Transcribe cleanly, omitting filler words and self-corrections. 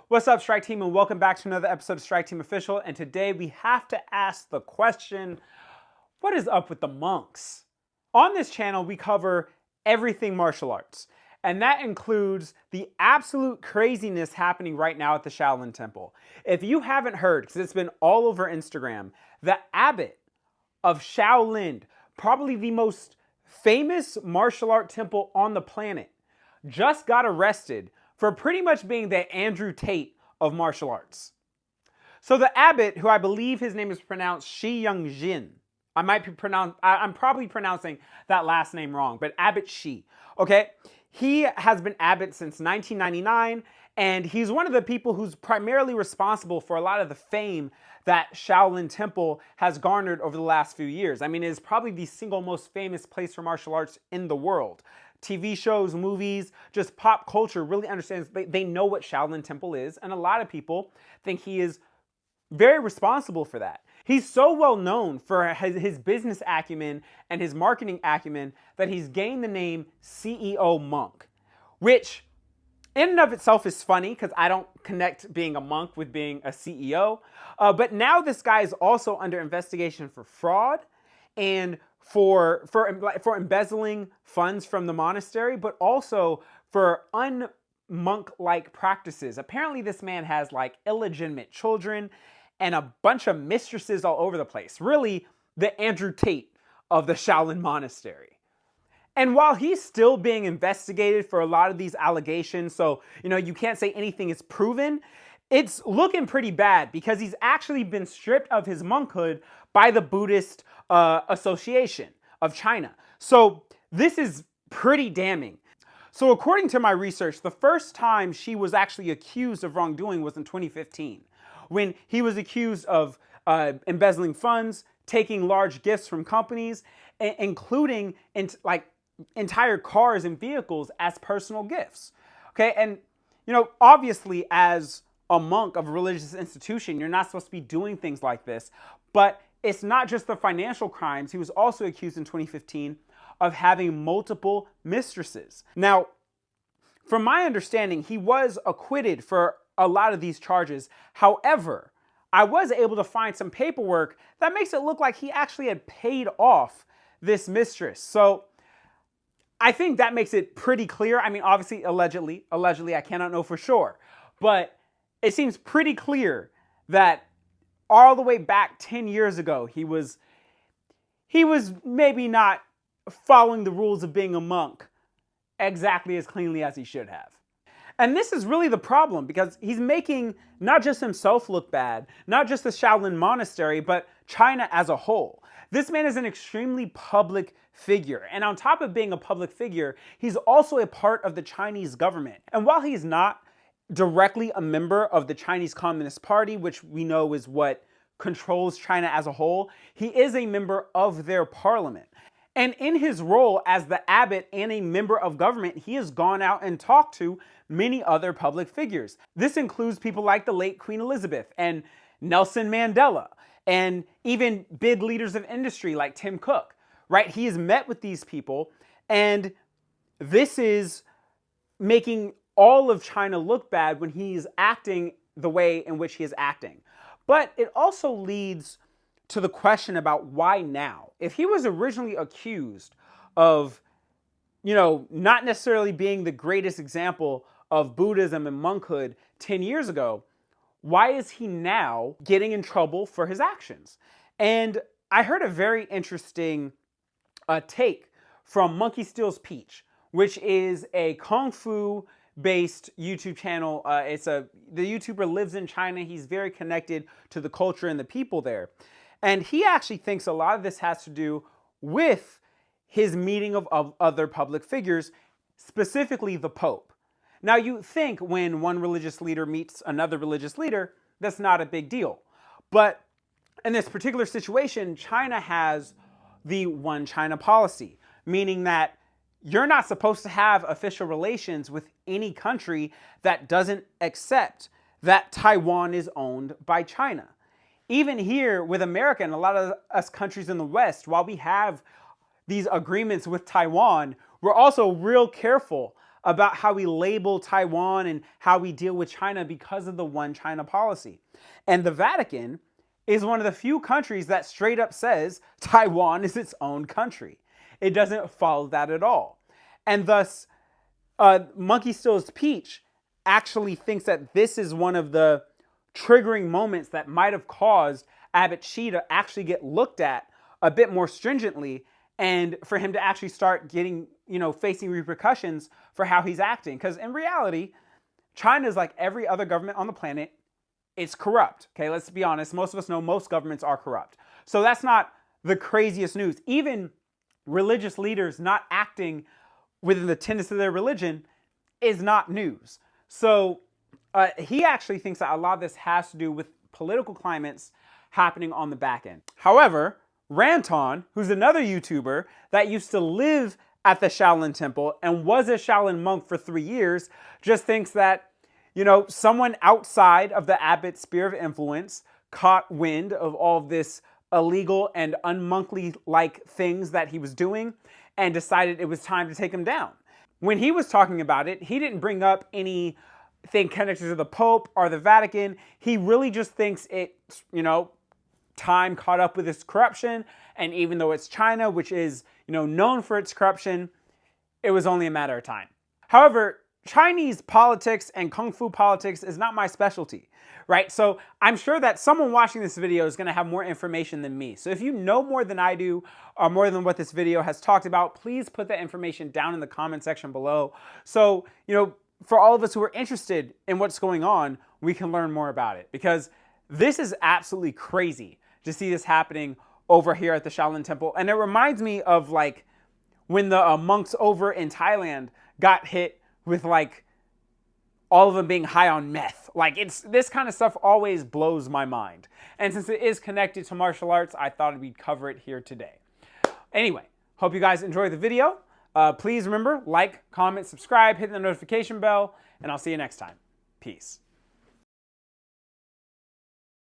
What's up, Strike Team, and welcome back to another episode of Strike Team Official. And today we have to ask the question, what is up with the monks? On this channel, we cover everything martial arts, and that includes the absolute craziness happening right now at the Shaolin Temple. If you haven't heard, because it's been all over Instagram, the Abbott of Shaolin, probably the most famous martial art temple on the planet, just got arrested for pretty much being the Andrew Tate of martial arts. So the Abbott, who I believe his name is pronounced Shi Young Jin, I'm probably pronouncing that last name wrong, but Abbott Shi, okay? He has been Abbott since 1999, and he's one of the people who's primarily responsible for a lot of the fame that Shaolin Temple has garnered over the last few years. I mean, it is probably the single most famous place for martial arts in the world. TV shows, movies, just pop culture really understands, they know what Shaolin Temple is, and a lot of people think he is very responsible for that. He's so well known for his business acumen and his marketing acumen that he's gained the name CEO Monk, which in and of itself is funny because I don't connect being a monk with being a CEO. But now this guy is also under investigation for fraud and for embezzling funds from the monastery, but also for un-monk-like practices. Apparently this man has like illegitimate children and a bunch of mistresses all over the place. Really, the Andrew Tate of the Shaolin Monastery. And while he's still being investigated for a lot of these allegations, so, you can't say anything is proven, it's looking pretty bad because he's actually been stripped of his monkhood by the Buddhist Association of China. So this is pretty damning. So according to my research, the first time she was actually accused of wrongdoing was in 2015, when he was accused of embezzling funds, taking large gifts from companies, including entire cars and vehicles as personal gifts. Okay, and obviously as a monk of a religious institution, you're not supposed to be doing things like this, but it's not just the financial crimes. He was also accused in 2015 of having multiple mistresses. Now, from my understanding, he was acquitted for a lot of these charges. However, I was able to find some paperwork that makes it look like he actually had paid off this mistress. So I think that makes it pretty clear. I mean, obviously, allegedly, I cannot know for sure, but it seems pretty clear that all the way back 10 years ago, he was maybe not following the rules of being a monk exactly as cleanly as he should have. And this is really the problem because he's making not just himself look bad, not just the Shaolin Monastery, but China as a whole. This man is an extremely public figure. And on top of being a public figure, he's also a part of the Chinese government. And while he's not directly a member of the Chinese Communist Party, which we know is what controls China as a whole, he is a member of their parliament. And in his role as the abbot and a member of government, he has gone out and talked to many other public figures. This includes people like the late Queen Elizabeth and Nelson Mandela, and even big leaders of industry like Tim Cook, right? He has met with these people, and this is making all of China look bad when he's acting the way in which he is acting. But it also leads to the question about why now? If he was originally accused of, not necessarily being the greatest example of Buddhism and monkhood 10 years ago, why is he now getting in trouble for his actions? And I heard a very interesting take from Monkey Steals Peach, which is a Kung Fu based YouTube channel. The YouTuber lives in China. He's very connected to the culture and the people there. And he actually thinks a lot of this has to do with his meeting of other public figures, specifically the Pope. Now, you think when one religious leader meets another religious leader, that's not a big deal. But in this particular situation, China has the one China policy, meaning that you're not supposed to have official relations with any country that doesn't accept that Taiwan is owned by China. Even here with America and a lot of us countries in the West, while we have these agreements with Taiwan, we're also real careful about how we label Taiwan and how we deal with China because of the one China policy. And the Vatican is one of the few countries that straight up says Taiwan is its own country. It doesn't follow that at all. And thus, Monkey Stills Peach actually thinks that this is one of the triggering moments that might have caused Abbott to actually get looked at a bit more stringently, and for him to actually start getting, facing repercussions for how he's acting. Because in reality, China is like every other government on the planet. It's corrupt. Okay, let's be honest. Most of us know most governments are corrupt. So that's not the craziest news. Even religious leaders not acting within the tenets of their religion is not news. So he actually thinks that a lot of this has to do with political climates happening on the back end. However, Ranton, who's another YouTuber that used to live at the Shaolin Temple and was a Shaolin monk for 3 years, just thinks that, someone outside of the Abbott sphere of influence caught wind of all of this illegal and unmonkly-like things that he was doing and decided it was time to take him down. When he was talking about it, he didn't bring up anything connected to the Pope or the Vatican. He really just thinks it's, time caught up with its corruption, and even though it's China, which is, known for its corruption, it was only a matter of time. However, Chinese politics and Kung Fu politics is not my specialty, right? So I'm sure that someone watching this video is going to have more information than me. So if you know more than I do, or more than what this video has talked about, please put that information down in the comment section below. So, for all of us who are interested in what's going on, we can learn more about it, because this is absolutely crazy to see this happening over here at the Shaolin Temple. And it reminds me of when the monks over in Thailand got hit with all of them being high on meth. This kind of stuff always blows my mind. And since it is connected to martial arts, I thought we'd cover it here today. Anyway, hope you guys enjoyed the video. Please remember, like, comment, subscribe, hit the notification bell, and I'll see you next time. Peace.